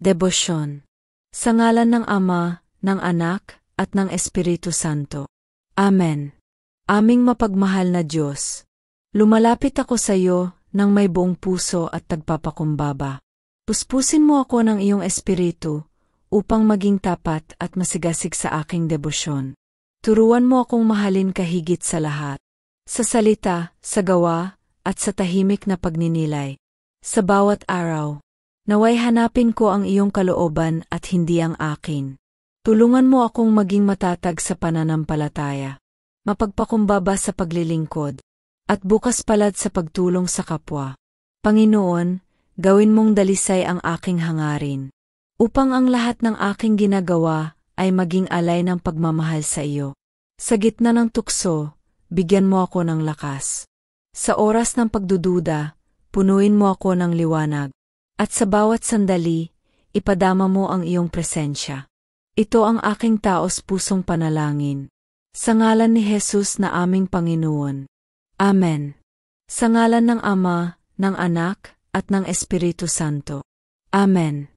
Debosyon. Sa ngalan ng Ama, ng Anak, at ng Espiritu Santo. Amen. Aming mapagmahal na Diyos, lumalapit ako sa iyo ng may buong puso at tagpapakumbaba. Puspusin mo ako ng iyong espiritu upang maging tapat at masigasig sa aking debosyon. Turuan mo akong mahalin ka higit sa lahat. Sa salita, sa gawa, at sa tahimik na pagninilay. Sa bawat araw, naway hanapin ko ang iyong kalooban at hindi ang akin. Tulungan mo akong maging matatag sa pananampalataya, mapagpakumbaba sa paglilingkod, at bukas palad sa pagtulong sa kapwa. Panginoon, gawin mong dalisay ang aking hangarin, upang ang lahat ng aking ginagawa ay maging alay ng pagmamahal sa iyo. Sa gitna ng tukso, bigyan mo ako ng lakas. Sa oras ng pagdududa, punuin mo ako ng liwanag. At sa bawat sandali, ipadama mo ang iyong presensya. Ito ang aking taos-pusong panalangin. Sa ngalan ni Jesus na aming Panginoon. Amen. Sa ngalan ng Ama, ng Anak, at ng Espiritu Santo. Amen.